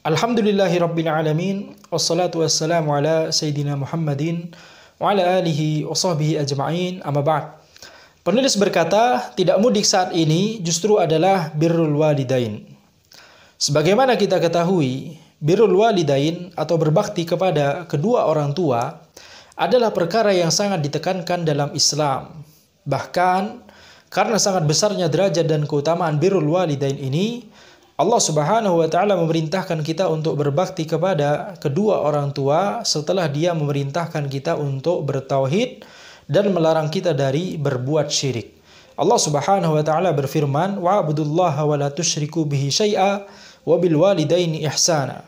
Alhamdulillahirabbil alamin wassalatu wassalamu ala sayyidina Muhammadin wa ala alihi wa sahbihi ajma'in amma ba'd. Penulis berkata, tidak mudik saat ini justru adalah birrul walidain. Sebagaimana kita ketahui, birrul walidain atau berbakti kepada kedua orang tua adalah perkara yang sangat ditekankan dalam Islam. Bahkan karena sangat besarnya derajat dan keutamaan birrul walidain ini, Allah Subhanahu wa taala memerintahkan kita untuk berbakti kepada kedua orang tua setelah Dia memerintahkan kita untuk bertauhid dan melarang kita dari berbuat syirik. Allah Subhanahu wa taala berfirman, "Wa'budullaha wa la tusyriku bihi syai'a wa bil walidaini ihsana."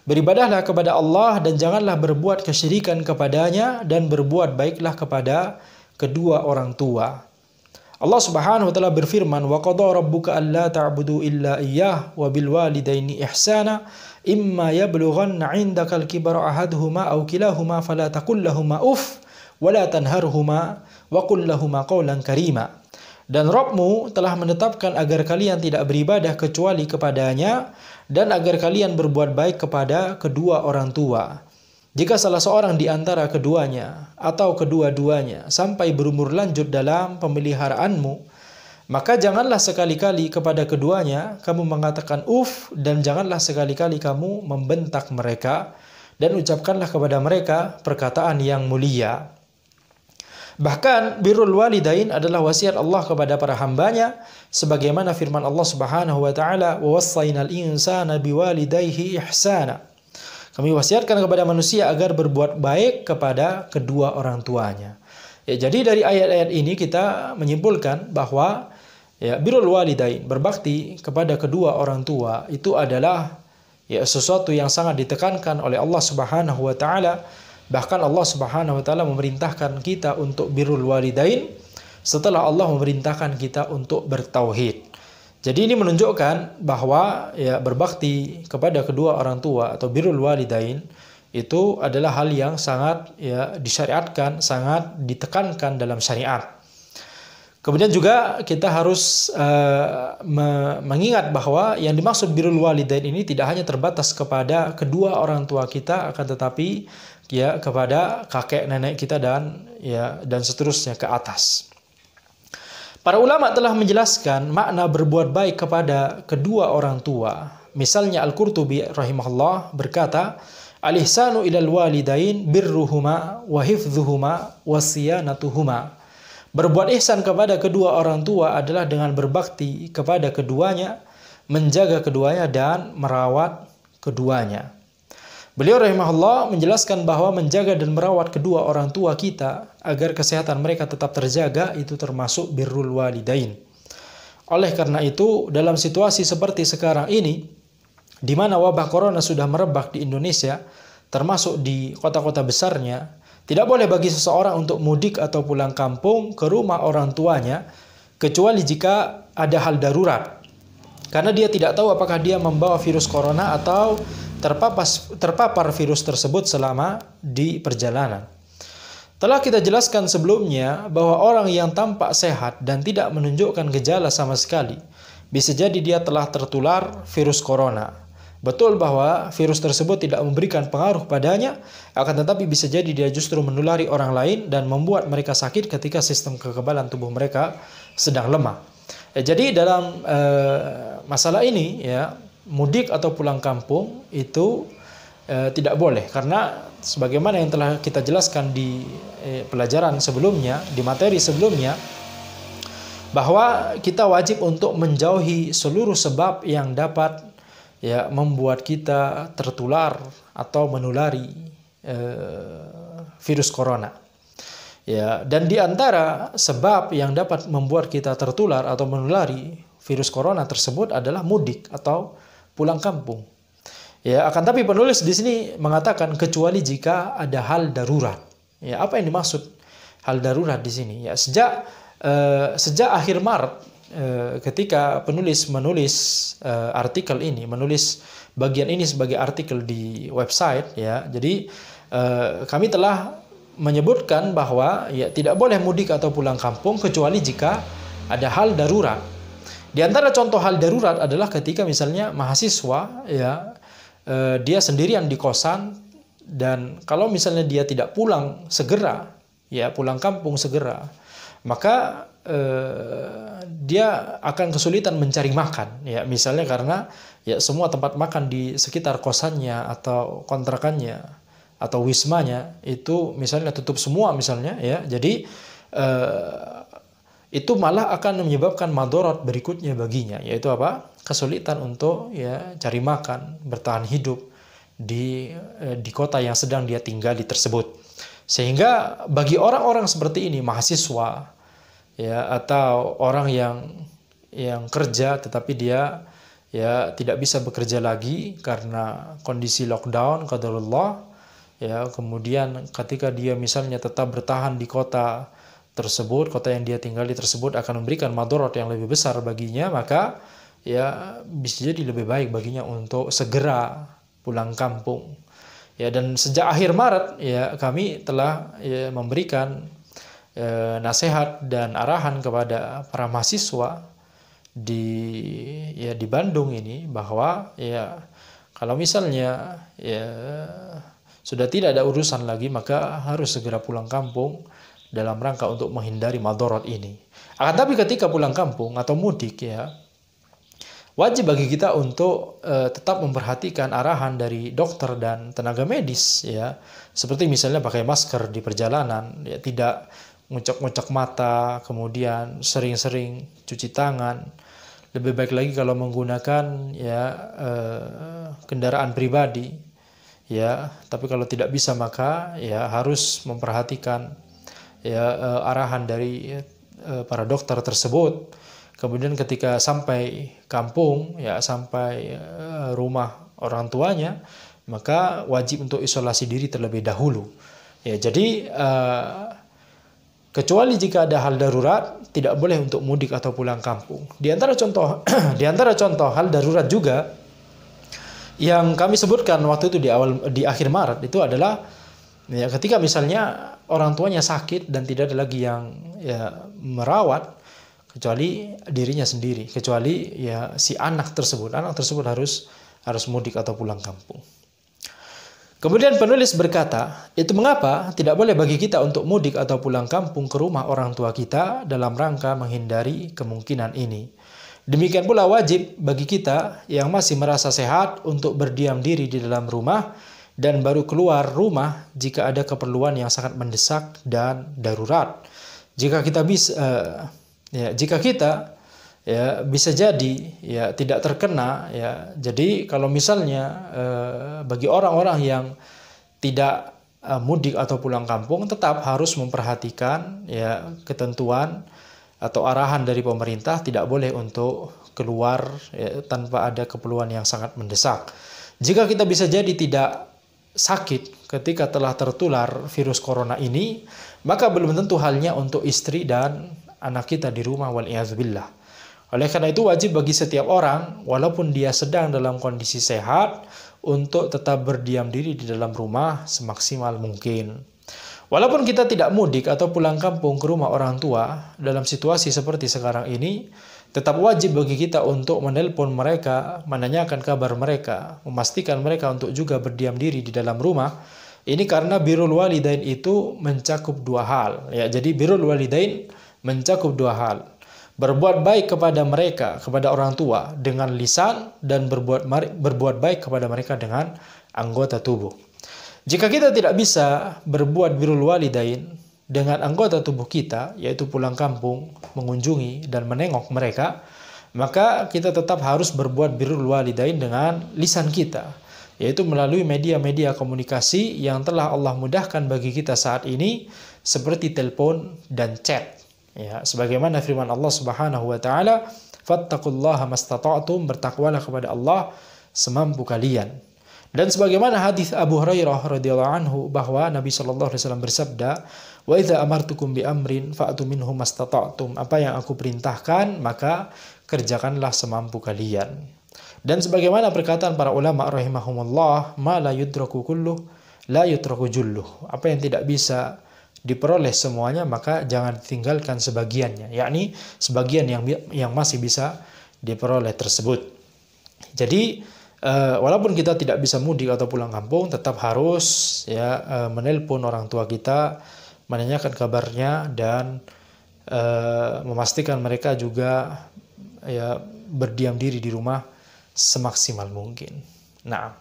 Beribadahlah kepada Allah dan janganlah berbuat kesyirikan kepadanya dan berbuat baiklah kepada kedua orang tua. Allah Subhanahu wa taala berfirman, "Wa qada rabbuka alla ta'budu illa iyyah wa bil walidaini ihsana imma yablughanna 'indaka al-kibara ahaduhuma aw kilahuma fala taqul lahumu uff wa la tanharhuma wa qul lahumu qawlan karima." Dan Rabbmu telah menetapkan agar kalian tidak beribadah kecuali kepadanya dan agar kalian berbuat baik kepada kedua orang tua. Jika salah seorang di antara keduanya atau kedua-duanya sampai berumur lanjut dalam pemeliharaanmu, maka janganlah sekali-kali kepada keduanya kamu mengatakan uf dan janganlah sekali-kali kamu membentak mereka dan ucapkanlah kepada mereka perkataan yang mulia. Bahkan birrul walidain adalah wasiat Allah kepada para hambanya sebagaimana firman Allah Subhanahu wa taala, "Wa wassaynal insana biwalidayhi ihsana." Kami wasiatkan kepada manusia agar berbuat baik kepada kedua orang tuanya. Ya, jadi dari ayat-ayat ini kita menyimpulkan bahwa birrul walidain, berbakti kepada kedua orang tua itu adalah sesuatu yang sangat ditekankan oleh Allah Subhanahu wa taala. Bahkan Allah Subhanahu wa taala memerintahkan kita untuk birrul walidain setelah Allah memerintahkan kita untuk bertauhid. Jadi ini menunjukkan bahwa berbakti kepada kedua orang tua atau birrul walidain itu adalah hal yang sangat disyariatkan, sangat ditekankan dalam syariat. Kemudian juga kita harus mengingat bahwa yang dimaksud birrul walidain ini tidak hanya terbatas kepada kedua orang tua kita, akan tetapi kepada kakek nenek kita dan seterusnya ke atas. Para ulama telah menjelaskan makna berbuat baik kepada kedua orang tua. Misalnya Al-Qurtubi rahimahullah berkata, "Al-ihsanu ilal walidain birruhuma wa hifdhuhuma wa siyanatuhuma." Berbuat ihsan kepada kedua orang tua adalah dengan berbakti kepada keduanya, menjaga keduanya dan merawat keduanya. Beliau rahimahullah menjelaskan bahwa menjaga dan merawat kedua orang tua kita agar kesehatan mereka tetap terjaga itu termasuk birrul walidain. Oleh karena itu, dalam situasi seperti sekarang ini, di mana wabah corona sudah merebak di Indonesia, termasuk di kota-kota besarnya, tidak boleh bagi seseorang untuk mudik atau pulang kampung ke rumah orang tuanya, kecuali jika ada hal darurat. Karena dia tidak tahu apakah dia membawa virus corona atau terpapar virus tersebut selama di perjalanan. Telah kita jelaskan sebelumnya bahwa orang yang tampak sehat dan tidak menunjukkan gejala sama sekali, bisa jadi dia telah tertular virus corona. Betul bahwa virus tersebut tidak memberikan pengaruh padanya, akan tetapi bisa jadi dia justru menulari orang lain dan membuat mereka sakit ketika sistem kekebalan tubuh mereka sedang lemah. Jadi dalam masalah ini mudik atau pulang kampung itu tidak boleh, karena sebagaimana yang telah kita jelaskan di pelajaran sebelumnya, di materi sebelumnya, bahwa kita wajib untuk menjauhi seluruh sebab yang dapat membuat kita tertular atau menulari virus corona. Dan di antara sebab yang dapat membuat kita tertular atau menulari virus corona tersebut adalah mudik atau pulang kampung. Akan tapi penulis di sini mengatakan kecuali jika ada hal darurat. Apa yang dimaksud hal darurat di sini? Sejak akhir Maret, ketika penulis menulis artikel ini, menulis bagian ini sebagai artikel di website, jadi kami telah menyebutkan bahwa tidak boleh mudik atau pulang kampung kecuali jika ada hal darurat. Di antara contoh hal darurat adalah ketika misalnya mahasiswa dia sendirian di kosan, dan kalau misalnya dia tidak pulang segera, ya pulang kampung segera, maka dia akan kesulitan mencari makan, ya misalnya karena ya semua tempat makan di sekitar kosannya atau kontrakannya atau wismanya itu misalnya tutup semua misalnya, ya jadi itu malah akan menyebabkan madorot berikutnya baginya, yaitu apa? Kesulitan untuk ya cari makan, bertahan hidup di kota yang sedang dia tinggali tersebut. Sehingga bagi orang-orang seperti ini, mahasiswa ya atau orang yang kerja tetapi dia ya tidak bisa bekerja lagi karena kondisi lockdown qadarullah, ya kemudian ketika dia misalnya tetap bertahan di kota tersebut, kota yang dia tinggali tersebut akan memberikan madorot yang lebih besar baginya, maka ya bisa jadi lebih baik baginya untuk segera pulang kampung. Ya, dan sejak akhir Maret ya kami telah ya, memberikan nasihat dan arahan kepada para mahasiswa di Bandung ini bahwa ya kalau misalnya ya sudah tidak ada urusan lagi maka harus segera pulang kampung dalam rangka untuk menghindari madorot ini. Akan tapi ketika pulang kampung atau mudik ya wajib bagi kita untuk tetap memperhatikan arahan dari dokter dan tenaga medis ya, seperti misalnya pakai masker di perjalanan, ya tidak ngucek-ngucek mata, kemudian sering-sering cuci tangan. Lebih baik lagi kalau menggunakan ya kendaraan pribadi ya, tapi kalau tidak bisa maka ya harus memperhatikan ya arahan dari para dokter tersebut. Kemudian ketika sampai kampung, ya sampai rumah orang tuanya, maka wajib untuk isolasi diri terlebih dahulu. Ya, jadi kecuali jika ada hal darurat, tidak boleh untuk mudik atau pulang kampung. Di antara contoh hal darurat juga yang kami sebutkan waktu itu di akhir Maret itu adalah ya, ketika misalnya orang tuanya sakit dan tidak ada lagi yang ya, merawat kecuali dirinya sendiri, kecuali ya si anak tersebut harus mudik atau pulang kampung. Kemudian penulis berkata, itu mengapa tidak boleh bagi kita untuk mudik atau pulang kampung ke rumah orang tua kita dalam rangka menghindari kemungkinan ini. Demikian pula wajib bagi kita yang masih merasa sehat untuk berdiam diri di dalam rumah dan baru keluar rumah jika ada keperluan yang sangat mendesak dan darurat. Jika kita bisa jadi ya tidak terkena ya. Jadi kalau misalnya bagi orang-orang yang tidak mudik atau pulang kampung tetap harus memperhatikan ya ketentuan atau arahan dari pemerintah, tidak boleh untuk keluar ya, tanpa ada keperluan yang sangat mendesak. Jika kita bisa jadi tidak sakit ketika telah tertular virus corona ini, maka belum tentu halnya untuk istri dan anak kita di rumah, wal'iyadzubillah. Oleh karena itu wajib bagi setiap orang, walaupun dia sedang dalam kondisi sehat, untuk tetap berdiam diri di dalam rumah semaksimal mungkin. Walaupun kita tidak mudik atau pulang kampung ke rumah orang tua, dalam situasi seperti sekarang ini, tetap wajib bagi kita untuk menelpon mereka, menanyakan kabar mereka, memastikan mereka untuk juga berdiam diri di dalam rumah. Ini karena birrul walidain itu mencakup dua hal. Ya, jadi birrul walidain mencakup dua hal. Berbuat baik kepada mereka, kepada orang tua dengan lisan, dan berbuat baik kepada mereka dengan anggota tubuh. Jika kita tidak bisa berbuat birrul walidain dengan anggota tubuh kita, yaitu pulang kampung, mengunjungi dan menengok mereka, maka kita tetap harus berbuat birrul walidain dengan lisan kita, yaitu melalui media-media komunikasi yang telah Allah mudahkan bagi kita saat ini, seperti telepon dan chat. Ya, sebagaimana firman Allah Subhanahu wa taala, "Fattaqullaha mastata'tum", bertakwalah kepada Allah semampu kalian. Dan sebagaimana hadis Abu Hurairah radhiyallahu anhu bahwa Nabi sallallahu alaihi wasallam bersabda, "Wa idza amartukum bi amrin fa'tu minhu mastata'tum", apa yang aku perintahkan maka kerjakanlah semampu kalian. Dan sebagaimana perkataan para ulama rahimahumullah, "Ma la yudraku kulluh, la yutraku julluh", apa yang tidak bisa diperoleh semuanya maka jangan ditinggalkan sebagiannya, yakni sebagian yang masih bisa diperoleh tersebut. Jadi Walaupun kita tidak bisa mudik atau pulang kampung, tetap harus ya menelpon orang tua kita, menanyakan kabarnya, dan memastikan mereka juga ya berdiam diri di rumah semaksimal mungkin. Nah,